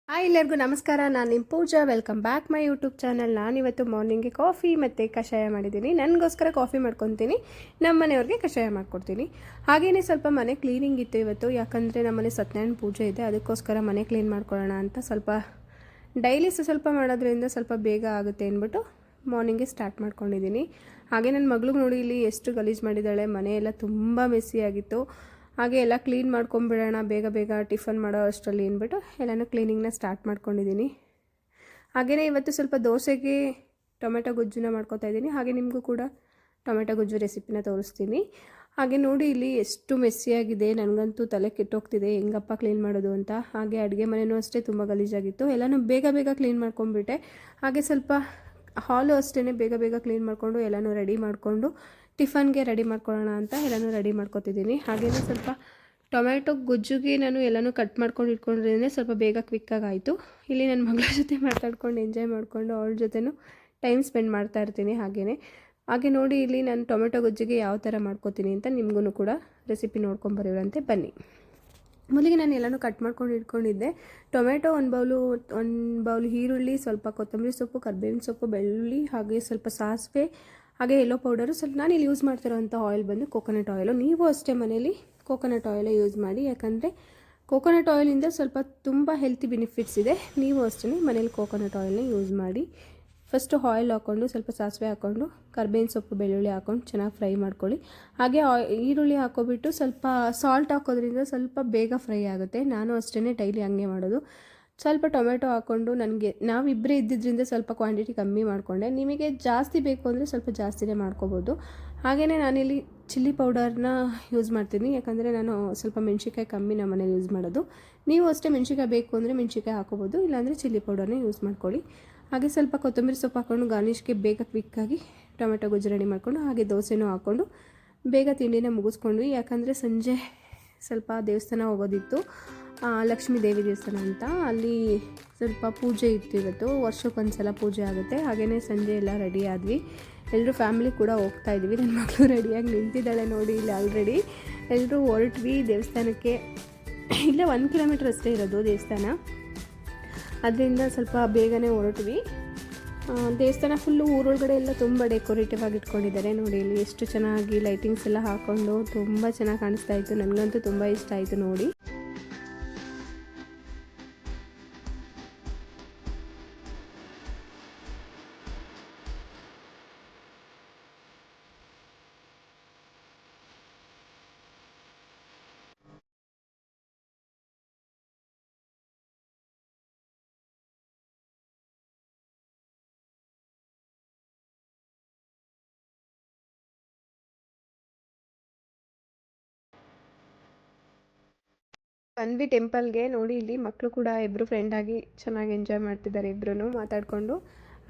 Hi ಎಲ್ಲರಿಗೂ ನಮಸ್ಕಾರ. ನಾನು ನಿಮ್ಮ Pooja. Welcome back my YouTube channel. ನಾನಿವತ್ತು ಮಾರ್ನಿಂಗ್ಗೆ ಕಾಫಿ ಮತ್ತು ಕಷಾಯ ಮಾಡಿದ್ದೀನಿ. ನನಗೋಸ್ಕರ ಕಾಫಿ ಮಾಡ್ಕೊತೀನಿ, ನಮ್ಮ ಮನೆಯವ್ರಿಗೆ ಕಷಾಯ ಮಾಡ್ಕೊಡ್ತೀನಿ. ಹಾಗೆಯೇ ಸ್ವಲ್ಪ ಮನೆ ಕ್ಲೀನಿಂಗ್ ಇತ್ತು ಇವತ್ತು, ಯಾಕಂದರೆ ನಮ್ಮನೆ ಸತ್ಯನಾರಾಯಣ ಪೂಜೆ ಇದೆ. ಅದಕ್ಕೋಸ್ಕರ ಮನೆ ಕ್ಲೀನ್ ಮಾಡ್ಕೊಳ್ಳೋಣ ಅಂತ ಸ್ವಲ್ಪ ಡೈಲಿ ಸ್ವಲ್ಪ ಮಾಡೋದ್ರಿಂದ ಸ್ವಲ್ಪ ಬೇಗ ಆಗುತ್ತೆ ಅಂದ್ಬಿಟ್ಟು ಮಾರ್ನಿಂಗ್ಗೆ ಸ್ಟಾರ್ಟ್ ಮಾಡ್ಕೊಂಡಿದ್ದೀನಿ. ಹಾಗೆ ನನ್ನ ಮಗಳಿಗೆ ನೋಡಿ ಇಲ್ಲಿ ಎಷ್ಟು ಗಲೀಜು ಮಾಡಿದ್ದಾಳೆ. ಮನೆಯೆಲ್ಲ ತುಂಬ ಮೆಸ್ಸಿಯಾಗಿತ್ತು. ಹಾಗೆ ಎಲ್ಲ ಕ್ಲೀನ್ ಮಾಡ್ಕೊಂಬಿಡೋಣ ಬೇಗ ಬೇಗ ಟಿಫನ್ ಮಾಡೋ ಅಷ್ಟರಲ್ಲಿ ಅಂದ್ಬಿಟ್ಟು ಎಲ್ಲನೂ ಕ್ಲೀನಿಂಗ್ನ ಸ್ಟಾರ್ಟ್ ಮಾಡ್ಕೊಂಡಿದ್ದೀನಿ. ಹಾಗೆಯೇ ಇವತ್ತು ಸ್ವಲ್ಪ ದೋಸೆಗೆ ಟೊಮೆಟೊ ಗೊಜ್ಜನ್ನ ಮಾಡ್ಕೊತಾ ಇದ್ದೀನಿ. ಹಾಗೆ ನಿಮಗೂ ಕೂಡ ಟೊಮೆಟೊ ಗೊಜ್ಜು ರೆಸಿಪಿನ ತೋರಿಸ್ತೀನಿ. ಹಾಗೆ ನೋಡಿ ಇಲ್ಲಿ ಎಷ್ಟು ಮೆಸ್ಸಿಯಾಗಿದೆ. ನನಗಂತೂ ತಲೆ ಕೆಟ್ಟೋಗ್ತಿದೆ ಹೆಂಗಪ್ಪ ಕ್ಲೀನ್ ಮಾಡೋದು ಅಂತ. ಹಾಗೆ ಅಡುಗೆ ಮನೆಯೂ ಅಷ್ಟೇ ತುಂಬ ಗಲೀಜಾಗಿತ್ತು. ಎಲ್ಲನೂ ಬೇಗ ಬೇಗ ಕ್ಲೀನ್ ಮಾಡ್ಕೊಂಡ್ಬಿಟ್ಟೆ. ಹಾಗೆ ಸ್ವಲ್ಪ ಹಾಲು ಅಷ್ಟೇ ಬೇಗ ಬೇಗ ಕ್ಲೀನ್ ಮಾಡಿಕೊಂಡು ಎಲ್ಲನೂ ರೆಡಿ ಮಾಡಿಕೊಂಡು ಟಿಫನ್ಗೆ ರೆಡಿ ಮಾಡ್ಕೊಳ್ಳೋಣ ಅಂತ ಎಲ್ಲನೂ ರೆಡಿ ಮಾಡ್ಕೊತಿದ್ದೀನಿ. ಹಾಗೆಯೇ ಸ್ವಲ್ಪ ಟೊಮೆಟೊ ಗೊಜ್ಜುಗೆ ನಾನು ಎಲ್ಲನೂ ಕಟ್ ಮಾಡ್ಕೊಂಡು ಇಟ್ಕೊಂಡಿದ್ದೀನಿ. ಸ್ವಲ್ಪ ಬೇಗ ಕ್ವಿಕ್ಕಾಗಿ ಆಯಿತು. ಇಲ್ಲಿ ನನ್ನ ಮಗಳ ಜೊತೆ ಮಾತಾಡ್ಕೊಂಡು ಎಂಜಾಯ್ ಮಾಡಿಕೊಂಡು ಅವಳ ಜೊತೆನೂ ಟೈಮ್ ಸ್ಪೆಂಡ್ ಮಾಡ್ತಾ ಇರ್ತೀನಿ. ಹಾಗೆ ನೋಡಿ ಇಲ್ಲಿ ನಾನು ಟೊಮೆಟೊ ಗೊಜ್ಜಿಗೆ ಯಾವ ಥರ ಮಾಡ್ಕೋತೀನಿ ಅಂತ ನಿಮಗೂ ಕೂಡ ರೆಸಿಪಿ ನೋಡ್ಕೊಂಬರೋರಂತೆ ಬನ್ನಿ. ಮೊದಲಿಗೆ ನಾನು ಎಲ್ಲನೂ ಕಟ್ ಮಾಡ್ಕೊಂಡು ಇಟ್ಕೊಂಡಿದ್ದೆ. ಟೊಮೆಟೊ ಒಂದು ಬೌಲು ಈರುಳ್ಳಿ, ಸ್ವಲ್ಪ ಕೊತ್ತಂಬರಿ ಸೊಪ್ಪು, ಕರಿಬೇವಿನ ಸೊಪ್ಪು, ಬೆಳ್ಳುಳ್ಳಿ, ಹಾಗೆ ಸ್ವಲ್ಪ ಸಾಸಿವೆ, ಹಾಗೆ ಎಲ್ಲೋ ಪೌಡರು. ಸ್ವಲ್ಪ ನಾನು ಇಲ್ಲಿ ಯೂಸ್ ಮಾಡ್ತಿರೋಂಥ ಆಯಿಲ್ ಬಂದು ಕೋಕೋನಟ್ ಆಯಿಲು. ನೀವು ಅಷ್ಟೇ ಮನೇಲಿ ಕೋಕೋನಟ್ ಆಯಿಲೇ ಯೂಸ್ ಮಾಡಿ, ಯಾಕಂದರೆ ಕೋಕೋನಟ್ ಆಯಿಲಿಂದ ಸ್ವಲ್ಪ ತುಂಬ ಹೆಲ್ತಿ ಬೆನಿಫಿಟ್ಸ್ ಇದೆ. ನೀವು ಅಷ್ಟೇ ಮನೇಲಿ ಕೋಕೋನಟ್ ಆಯಿಲ್ನ ಯೂಸ್ ಮಾಡಿ. ಫಸ್ಟು ಆಯಿಲ್ ಹಾಕ್ಕೊಂಡು ಸ್ವಲ್ಪ ಸಾಸಿವೆ ಹಾಕ್ಕೊಂಡು ಕರಿಬೇವಿನ ಸೊಪ್ಪು, ಬೆಳ್ಳುಳ್ಳಿ ಹಾಕ್ಕೊಂಡು ಚೆನ್ನಾಗಿ ಫ್ರೈ ಮಾಡ್ಕೊಳ್ಳಿ. ಹಾಗೆ ಈರುಳ್ಳಿ ಹಾಕ್ಕೊಬಿಟ್ಟು ಸ್ವಲ್ಪ ಸಾಲ್ಟ್ ಹಾಕೋದ್ರಿಂದ ಸ್ವಲ್ಪ ಬೇಗ ಫ್ರೈ ಆಗುತ್ತೆ. ನಾನು ಅಷ್ಟೇ ಡೈಲಿ ಹಂಗೆ ಮಾಡೋದು. ಸ್ವಲ್ಪ ಟೊಮೆಟೊ ಹಾಕ್ಕೊಂಡು ನಾವಿಬ್ಬರೇ ಇದ್ದಿದ್ದರಿಂದ ಸ್ವಲ್ಪ ಕ್ವಾಂಟಿಟಿ ಕಮ್ಮಿ ಮಾಡಿಕೊಂಡೆ. ನಿಮಗೆ ಜಾಸ್ತಿ ಬೇಕು ಅಂದರೆ ಸ್ವಲ್ಪ ಜಾಸ್ತಿನೇ ಮಾಡ್ಕೋಬೋದು. ಹಾಗೆಯೇ ನಾನಿಲ್ಲಿ ಚಿಲ್ಲಿ ಪೌಡರ್ನ ಯೂಸ್ ಮಾಡ್ತೀನಿ, ಯಾಕಂದರೆ ನಾನು ಸ್ವಲ್ಪ ಮೆಣಸಿನ್ಕಾಯಿ ಕಮ್ಮಿ ನಮ್ಮ ಮನೇಲಿ ಯೂಸ್ ಮಾಡೋದು. ನೀವು ಅಷ್ಟೇ ಮೆಣಸಿನ್ಕಾಯಿ ಬೇಕು ಅಂದರೆ ಮೆಣಸಿನ್ಕಾಯಿ ಹಾಕೋಬೋದು, ಇಲ್ಲಾಂದರೆ ಚಿಲ್ಲಿ ಪೌಡರ್ನೇ ಯೂಸ್ ಮಾಡ್ಕೊಳ್ಳಿ. ಹಾಗೆ ಸ್ವಲ್ಪ ಕೊತ್ತಂಬರಿ ಸೊಪ್ಪು ಹಾಕ್ಕೊಂಡು ಗಾರ್ನಿಷ್ಗೆ ಬೇಗ ಕ್ವಿಕ್ಕಾಗಿ ಟೊಮೆಟೊ ಗೊಜ್ಜು ರೆಡಿ ಮಾಡಿಕೊಂಡು ಹಾಗೆ ದೋಸೆನೂ ಹಾಕ್ಕೊಂಡು ಬೇಗ ತಿಂಡಿನ ಮುಗಿಸ್ಕೊಂಡ್ವಿ. ಯಾಕಂದರೆ ಸಂಜೆ ಸ್ವಲ್ಪ ದೇವಸ್ಥಾನ ಹೋಗೋದಿತ್ತು, ಲಕ್ಷ್ಮೀ ದೇವಿ ದೇವಸ್ಥಾನ ಅಂತ. ಅಲ್ಲಿ ಸ್ವಲ್ಪ ಪೂಜೆ ಇತ್ತು ಇವತ್ತು. ವರ್ಷಕ್ಕೊಂದ್ಸಲ ಪೂಜೆ ಆಗುತ್ತೆ. ಹಾಗೆಯೇ ಸಂಜೆ ಎಲ್ಲ ರೆಡಿ ಆದ್ವಿ. ಎಲ್ಲರೂ ಫ್ಯಾಮಿಲಿ ಕೂಡ ಹೋಗ್ತಾ ಇದ್ವಿ. ನನ್ನ ಮಗಳು ರೆಡಿಯಾಗಿ ನಿಂತಿದ್ದಾಳೆ ನೋಡಿ ಇಲ್ಲಿ ಆಲ್ರೆಡಿ. ಎಲ್ಲರೂ ಹೊರಟ್ವಿ ದೇವಸ್ಥಾನಕ್ಕೆ. ಇಲ್ಲೇ 1 ಕಿಲೋಮೀಟ್ರ್ ಅಷ್ಟೇ ಇರೋದು ದೇವಸ್ಥಾನ, ಅದರಿಂದ ಸ್ವಲ್ಪ ಬೇಗನೆ ಹೊರಟ್ವಿ. ದೇವಸ್ಥಾನ ಫುಲ್ಲು ಊರೊಳಗಡೆ ಎಲ್ಲ ತುಂಬ ಡೆಕೋರೇಟಿವ್ ಆಗಿ ಇಟ್ಕೊಂಡಿದ್ದಾರೆ ನೋಡಿ. ಇಲ್ಲಿ ಎಷ್ಟು ಚೆನ್ನಾಗಿ ಲೈಟಿಂಗ್ಸ್ ಎಲ್ಲ ಹಾಕ್ಕೊಂಡು ತುಂಬ ಚೆನ್ನಾಗಿ ಕಾಣಿಸ್ತಾ ಇತ್ತು. ನನಗಂತೂ ತುಂಬ ಇಷ್ಟ ಆಯಿತು ನೋಡಿ. ಬಂದ್ವಿ ಟೆಂಪಲ್ಗೆ. ನೋಡಿ ಇಲ್ಲಿ ಮಕ್ಕಳು ಕೂಡ ಇಬ್ಬರು ಫ್ರೆಂಡಾಗಿ ಚೆನ್ನಾಗಿ ಎಂಜಾಯ್ ಮಾಡ್ತಿದ್ದಾರೆ. ಇಬ್ಬರೂ ಮಾತಾಡಿಕೊಂಡು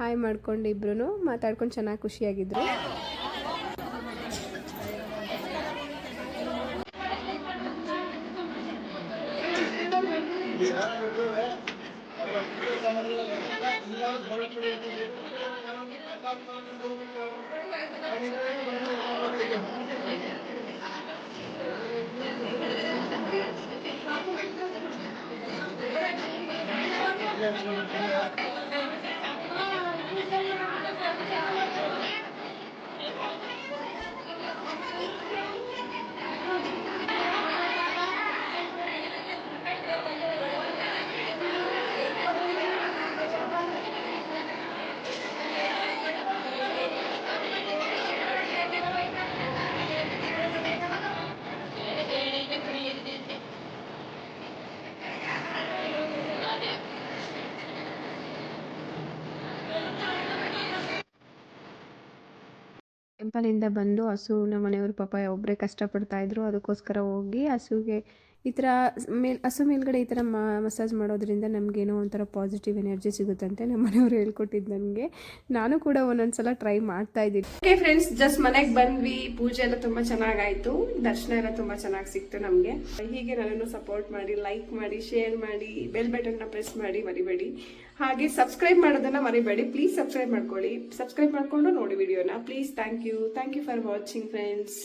ಹಾಯ್ ಮಾಡ್ಕೊಂಡು ಇಬ್ಬರೂ ಮಾತಾಡ್ಕೊಂಡು ಚೆನ್ನಾಗಿ ಖುಷಿಯಾಗಿದ್ದರು. ಟೆಂಪಲಿಂದ ಬಂದು ಹಸು ನಮ್ಮ ಮನೆಯವರು ಪಾಪ ಒಬ್ಬರೇ ಕಷ್ಟಪಡ್ತಾಯಿದ್ರು. ಅದಕ್ಕೋಸ್ಕರ ಹೋಗಿ ಹಸುಗೆ ಈ ಥರ ಹಸು ಮೇಲ್ಗಡೆ ಈ ಥರ ಮಸಾಜ್ ಮಾಡೋದ್ರಿಂದ ನಮಗೇನೋ ಒಂಥರ ಪಾಸಿಟಿವ್ ಎನರ್ಜಿ ಸಿಗುತ್ತಂತೆ. ನಮ್ಮ ಮನೆಯವರು ಹೇಳ್ಕೊಟ್ಟಿದ್ದು ನನಗೆ. ನಾನು ಕೂಡ ಒಂದೊಂದು ಸಲ ಟ್ರೈ ಮಾಡ್ತಾ ಇದ್ದೀನಿ. ಓಕೆ ಫ್ರೆಂಡ್ಸ್, ಜಸ್ಟ್ ಮನೆಗೆ ಬಂದ್ವಿ. ಪೂಜೆ ಎಲ್ಲ ತುಂಬ ಚೆನ್ನಾಗಾಯಿತು. ದರ್ಶನ ಎಲ್ಲ ತುಂಬ ಚೆನ್ನಾಗಿ ಸಿಕ್ತು ನಮಗೆ. ಹೀಗೆ ನನ್ನನ್ನು ಸಪೋರ್ಟ್ ಮಾಡಿ, ಲೈಕ್ ಮಾಡಿ, ಶೇರ್ ಮಾಡಿ, ಬೆಲ್ ಬಟನ್ನ ಪ್ರೆಸ್ ಮಾಡಿ ಮರಿಬೇಡಿ. ಹಾಗೆ ಸಬ್ಸ್ಕ್ರೈಬ್ ಮಾಡೋದನ್ನು ಮರಿಬೇಡಿ. ಪ್ಲೀಸ್ ಸಬ್ಸ್ಕ್ರೈಬ್ ಮಾಡ್ಕೊಳ್ಳಿ. ಸಬ್ಸ್ಕ್ರೈಬ್ ಮಾಡಿಕೊಂಡು ನೋಡಿ ವಿಡಿಯೋನ please. Thank you for watching friends.